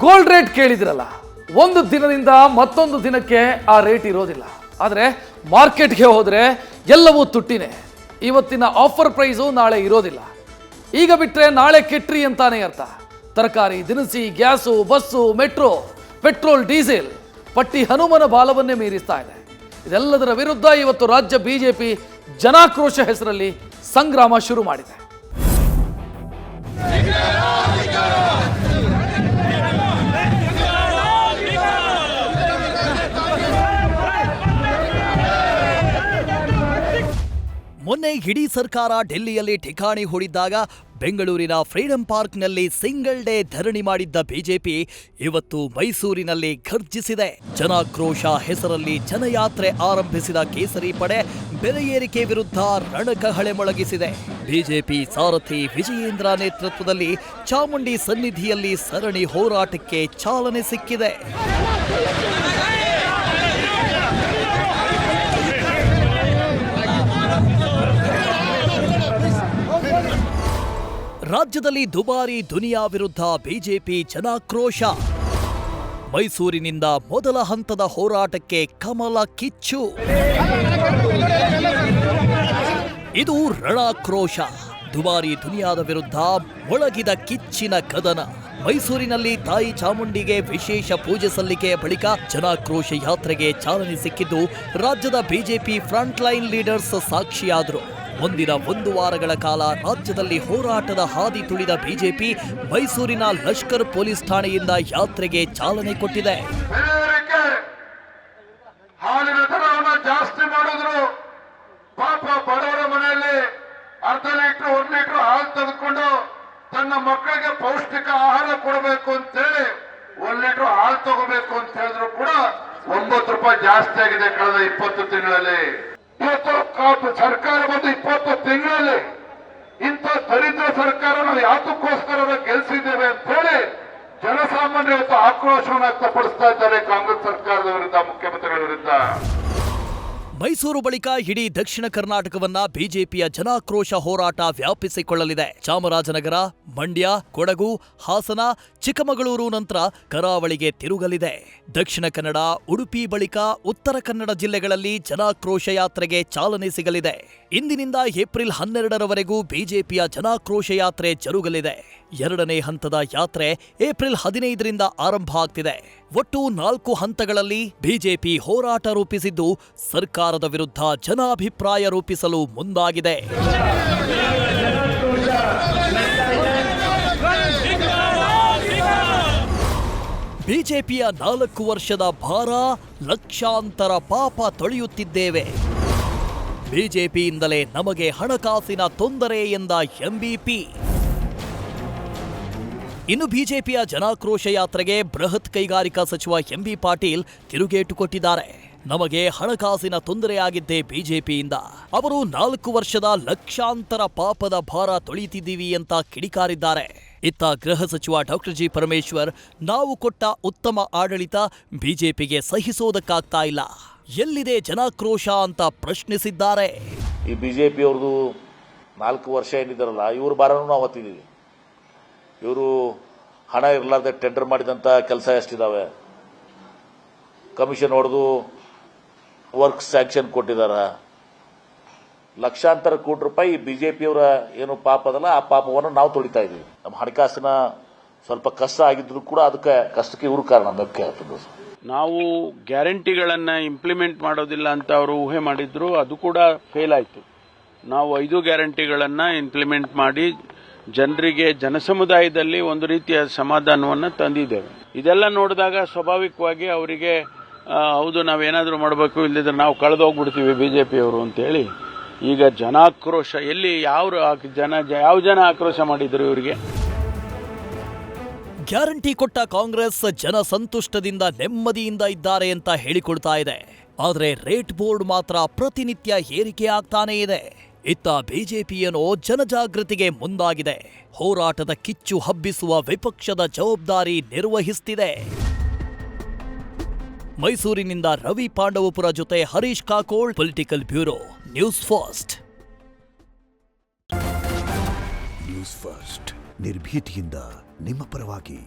Gold rate ಕೇಳಿದ್ರಲ್ಲ, ಒಂದು ದಿನದಿಂದ ಮತ್ತೊಂದು ದಿನಕ್ಕೆ ಆ ರೇಟ್ ಇರೋದಿಲ್ಲ. ಆದರೆ ಮಾರ್ಕೆಟ್ಗೆ ಹೋದರೆ ಎಲ್ಲವೂ ತುಟ್ಟಿನೇ. ಇವತ್ತಿನ ಆಫರ್ ಪ್ರೈಸು ನಾಳೆ ಇರೋದಿಲ್ಲ. ಈಗ ಬಿಟ್ಟರೆ ನಾಳೆ ಕೆಟ್ರಿ ಅಂತಾನೆ ಅರ್ಥ. ತರಕಾರಿ, ದಿನಸಿ, gas, bus, metro, petrol, diesel ಪಟ್ಟಿ ಹನುಮನ ಬಾಲವನ್ನೇ ಮೀರಿಸ್ತಾ ಇದೆ. ಇದೆಲ್ಲದರ ವಿರುದ್ಧ ಇವತ್ತು ರಾಜ್ಯ ಬಿಜೆಪಿ ಜನಾಕ್ರೋಶ ಹೆಸರಲ್ಲಿ ಸಂಗ್ರಾಮ ಶುರು ಮಾಡಿದೆ. ಮೊನ್ನೆ ಇಡೀ ಸರ್ಕಾರ ಡೆಲ್ಲಿಯಲ್ಲಿ ಠಿಕಾಣಿ ಹೂಡಿದ್ದಾಗ ಬೆಂಗಳೂರಿನ ಫ್ರೀಡಂ ಪಾರ್ಕ್ನಲ್ಲಿ ಸಿಂಗಲ್ ಡೇ ಧರಣಿ ಮಾಡಿದ್ದ ಬಿಜೆಪಿ ಇವತ್ತು ಮೈಸೂರಿನಲ್ಲಿ ಘರ್ಜಿಸಿದೆ. ಜನಾಕ್ರೋಶ ಹೆಸರಲ್ಲಿ ಜನಯಾತ್ರೆ ಆರಂಭಿಸಿದ ಕೇಸರಿ ಪಡೆ ಬೆಲೆ ಏರಿಕೆ ವಿರುದ್ಧ ರಣಕಹಳೆ ಮೊಳಗಿಸಿದೆ. ಬಿಜೆಪಿ ಸಾರಥಿ ವಿಜಯೇಂದ್ರ ನೇತೃತ್ವದಲ್ಲಿ ಚಾಮುಂಡಿ ಸನ್ನಿಧಿಯಲ್ಲಿ ಸರಣಿ ಹೋರಾಟಕ್ಕೆ ಚಾಲನೆ ಸಿಕ್ಕಿದೆ. ರಾಜ್ಯದಲ್ಲಿ ದುಬಾರಿ ದುನಿಯಾ ವಿರುದ್ಧ ಬಿಜೆಪಿ ಜನಾಕ್ರೋಶ. ಮೈಸೂರಿನಿಂದ ಮೊದಲ ಹಂತದ ಹೋರಾಟಕ್ಕೆ ಕಮಲ ಕಿಚ್ಚು. ಇದು ರಣಾಕ್ರೋಶ. ದುಬಾರಿ ದುನಿಯಾದ ವಿರುದ್ಧ ಮೊಳಗಿದ ಕಿಚ್ಚಿನ ಕದನ. ಮೈಸೂರಿನಲ್ಲಿ ತಾಯಿ ಚಾಮುಂಡಿಗೆ ವಿಶೇಷ ಪೂಜೆ ಸಲ್ಲಿಕೆಯ ಬಳಿಕ ಜನಾಕ್ರೋಶ ಯಾತ್ರೆಗೆ ಚಾಲನೆ ಸಿಕ್ಕಿದ್ದು ರಾಜ್ಯದ ಬಿಜೆಪಿ ಫ್ರಂಟ್ ಲೈನ್ ಲೀಡರ್ಸ್ ಸಾಕ್ಷಿಯಾದರು. ಮುಂದಿನ 1 ವಾರಗಳ ಕಾಲ ರಾಜ್ಯದಲ್ಲಿ ಹೋರಾಟದ ಹಾದಿ ತುಳಿದ ಬಿಜೆಪಿ ಮೈಸೂರಿನ ಲಷ್ಕರ್ ಪೊಲೀಸ್ ಠಾಣೆಯಿಂದ ಯಾತ್ರೆಗೆ ಚಾಲನೆ ಕೊಟ್ಟಿದೆ. ಹಾಲಿನ ದರವನ್ನು ಜಾಸ್ತಿ ಮಾಡಿದ್ರು. ಪಾಪ ಬಡವರ ಮನೆಯಲ್ಲಿ ಅರ್ಧ ಲೀಟರ್ 1 ಲೀಟರ್ ಹಾಲು ತೆಗೆದುಕೊಂಡು ತನ್ನ ಮಕ್ಕಳಿಗೆ ಪೌಷ್ಟಿಕ ಆಹಾರ ಕೊಡಬೇಕು ಅಂತೇಳಿ 1 ಲೀಟರ್ ಹಾಲು ತಗೋಬೇಕು ಅಂತ ಹೇಳಿದ್ರು ಕೂಡ 9 ರೂಪಾಯಿ ಜಾಸ್ತಿ ಆಗಿದೆ ಕಳೆದ 20 ತಿಂಗಳಲ್ಲಿ. ಇವತ್ತು ಸರ್ಕಾರ ಬಂದು 20 ತಿಂಗಳಲ್ಲಿ ಇಂಥ ದರಿದ್ರ ಸರ್ಕಾರ ನಾವು ಯಾತಕ್ಕೋಸ್ಕರ ಗೆಲ್ಸಿದ್ದೇವೆ ಅಂತ ಹೇಳಿ ಜನಸಾಮಾನ್ಯರು ಇವತ್ತು ಆಕ್ರೋಶವನ್ನು ವ್ಯಕ್ತಪಡಿಸ್ತಾ ಇದ್ದಾರೆ ಕಾಂಗ್ರೆಸ್ ಸರ್ಕಾರದ ವಿರುದ್ಧ, ಮುಖ್ಯಮಂತ್ರಿಗಳ ವಿರುದ್ಧ. ಮೈಸೂರು ಬಳಿಕ ಇಡೀ ದಕ್ಷಿಣ ಕರ್ನಾಟಕವನ್ನ ಬಿಜೆಪಿಯ ಜನಾಕ್ರೋಶ ಹೋರಾಟ ವ್ಯಾಪಿಸಿಕೊಳ್ಳಲಿದೆ. ಚಾಮರಾಜನಗರ, ಮಂಡ್ಯ, ಕೊಡಗು, ಹಾಸನ, ಚಿಕ್ಕಮಗಳೂರು ನಂತರ ಕರಾವಳಿಗೆ ತಿರುಗಲಿದೆ. ದಕ್ಷಿಣ ಕನ್ನಡ, ಉಡುಪಿ ಬಳಿಕ ಉತ್ತರ ಕನ್ನಡ ಜಿಲ್ಲೆಗಳಲ್ಲಿ ಜನಾಕ್ರೋಶ ಯಾತ್ರೆಗೆ ಚಾಲನೆ ಸಿಗಲಿದೆ. ಇಂದಿನಿಂದ ಏಪ್ರಿಲ್ 12ರವರೆಗೂ ಬಿಜೆಪಿಯ ಜನಾಕ್ರೋಶ ಯಾತ್ರೆ ಜರುಗಲಿದೆ. 2ನೇ ಹಂತದ ಯಾತ್ರೆ ಏಪ್ರಿಲ್ 15ರಿಂದ ಆರಂಭ ಆಗ್ತಿದೆ. ಒಟ್ಟು 4 ಹಂತಗಳಲ್ಲಿ ಬಿಜೆಪಿ ಹೋರಾಟ ರೂಪಿಸಿದ್ದು ಸರ್ಕಾರದ ವಿರುದ್ಧ ಜನಾಭಿಪ್ರಾಯ ರೂಪಿಸಲು ಮುಂದಾಗಿದೆ. ಬಿಜೆಪಿಯ 4 ವರ್ಷದ ಭಾರ, ಲಕ್ಷಾಂತರ ಪಾಪ ತೊಳೆಯುತ್ತಿದ್ದೇವೆ. ಬಿಜೆಪಿಯಿಂದಲೇ ನಮಗೆ ಹಣಕಾಸಿನ ತೊಂದರೆ ಎಂದ ಎಂಬಿಪಿ. ಇನ್ನು ಬಿಜೆಪಿಯ ಜನಾಕ್ರೋಶ ಯಾತ್ರೆಗೆ ಬೃಹತ್ ಕೈಗಾರಿಕಾ ಸಚಿವ ಎಂಬಿ ಪಾಟೀಲ್ ತಿರುಗೇಟು ಕೊಟ್ಟಿದ್ದಾರೆ. ನಮಗೆ ಹಣಕಾಸಿನ ತೊಂದರೆಯಾಗಿದ್ದೇ ಬಿಜೆಪಿಯಿಂದ. ಅವರು 4 ವರ್ಷದ ಲಕ್ಷಾಂತರ ಪಾಪದ ಭಾರ ತೊಳೆಯುತ್ತಿದ್ದೀವಿ ಅಂತ ಕಿಡಿಕಾರಿದ್ದಾರೆ. ಇತ್ತ ಗೃಹ ಸಚಿವ ಡಾಕ್ಟರ್ ಜಿ ಪರಮೇಶ್ವರ್, ನಾವು ಕೊಟ್ಟ ಉತ್ತಮ ಆಡಳಿತ ಬಿಜೆಪಿಗೆ ಸಹಿಸೋದಕ್ಕಾಗ್ತಾ ಇಲ್ಲ, ಎಲ್ಲಿದೆ ಜನಾಕ್ರೋಶ ಅಂತ ಪ್ರಶ್ನಿಸಿದ್ದಾರೆ. ಈ ಬಿಜೆಪಿ ಅವ್ರದ್ದು 4 ವರ್ಷ ಏನಿದ್ದಾರಲ್ಲ, ಇವ್ರ ಭಾರನೂ ನಾವು ಹೊತ್ತಿದ್ದೀವಿ. ಇವರು ಹಣ ಇರಲಾರ್ದೆ ಟೆಂಡರ್ ಮಾಡಿದಂಥ ಕೆಲಸ ಎಷ್ಟಿದ್ದಾವೆ, ಕಮಿಷನ್ ಹೊಡೆದು ವರ್ಕ್ ಸ್ಯಾಂಕ್ಷನ್ ಕೊಟ್ಟಿದ್ದಾರೆ. ಲಕ್ಷಾಂತರ ಕೋಟಿ ರೂಪಾಯಿ ಬಿಜೆಪಿಯವರ ಏನು ಪಾಪ ಅದಲ್ಲ, ಆ ಪಾಪವನ್ನು ನಾವು ತೊಳಿತಾ ಇದ್ದೀವಿ. ನಮ್ಮ ಹಣಕಾಸಿನ ಸ್ವಲ್ಪ ಕಷ್ಟ ಆಗಿದ್ರು ಕೂಡ ಅದಕ್ಕೆ ಕಷ್ಟಕ್ಕೆ ಇವರು ಕಾರಣ. ನಾವು ಗ್ಯಾರಂಟಿಗಳನ್ನು ಇಂಪ್ಲಿಮೆಂಟ್ ಮಾಡೋದಿಲ್ಲ ಅಂತ ಅವರು ಊಹೆ ಮಾಡಿದ್ರು, ಅದು ಕೂಡ ಫೇಲ್ ಆಯಿತು. ನಾವು 5 ಗ್ಯಾರಂಟಿಗಳನ್ನು ಇಂಪ್ಲಿಮೆಂಟ್ ಮಾಡಿ ಜನರಿಗೆ, ಜನಸಮುದಾಯದಲ್ಲಿ ಒಂದು ರೀತಿಯ ಸಮಾಧಾನವನ್ನು ತಂದಿದ್ದೇವೆ. ಇದೆಲ್ಲ ನೋಡಿದಾಗ ಸ್ವಾಭಾವಿಕವಾಗಿ ಅವರಿಗೆ ಹೌದು ನಾವೇನಾದರೂ ಮಾಡಬೇಕು, ಇಲ್ಲದಿದ್ರೆ ನಾವು ಕಳೆದೋಗ್ಬಿಡ್ತೀವಿ ಬಿಜೆಪಿಯವರು ಅಂತೇಳಿ ಈಗ ಜನಾಕ್ರೋಶ. ಎಲ್ಲಿ ಯಾವ ಜನ ಆಕ್ರೋಶ ಮಾಡಿದ್ರು ಇವರಿಗೆ? ಗ್ಯಾರಂಟಿ ಕೊಟ್ಟ ಕಾಂಗ್ರೆಸ್ ಜನ ಸಂತುಷ್ಟದಿಂದ ನೆಮ್ಮದಿಯಿಂದ ಇದ್ದಾರೆ ಅಂತ ಹೇಳಿಕೊಳ್ತಾ ಇದೆ. ಆದರೆ ರೇಟ್ ಬೋರ್ಡ್ ಮಾತ್ರ ಪ್ರತಿನಿತ್ಯ ಏರಿಕೆ ಆಗ್ತಾನೇ ಇದೆ. ಇತ್ತ ಬಿಜೆಪಿಯೇನೋ ಜನಜಾಗೃತಿಗೆ ಮುಂದಾಗಿದೆ. ಹೋರಾಟದ ಕಿಚ್ಚು ಹಬ್ಬಿಸುವ ವಿಪಕ್ಷದ ಜವಾಬ್ದಾರಿ ನಿರ್ವಹಿಸುತ್ತಿದೆ. ಮೈಸೂರಿನಿಂದ ರವಿ ಪಾಂಡವಪುರ ಜೊತೆ Harish Kakol, political bureau, news first. News first ನಿರ್ಭೀತಿಯಿಂದ ನಿಮ್ಮ ಪರವಾಗಿ.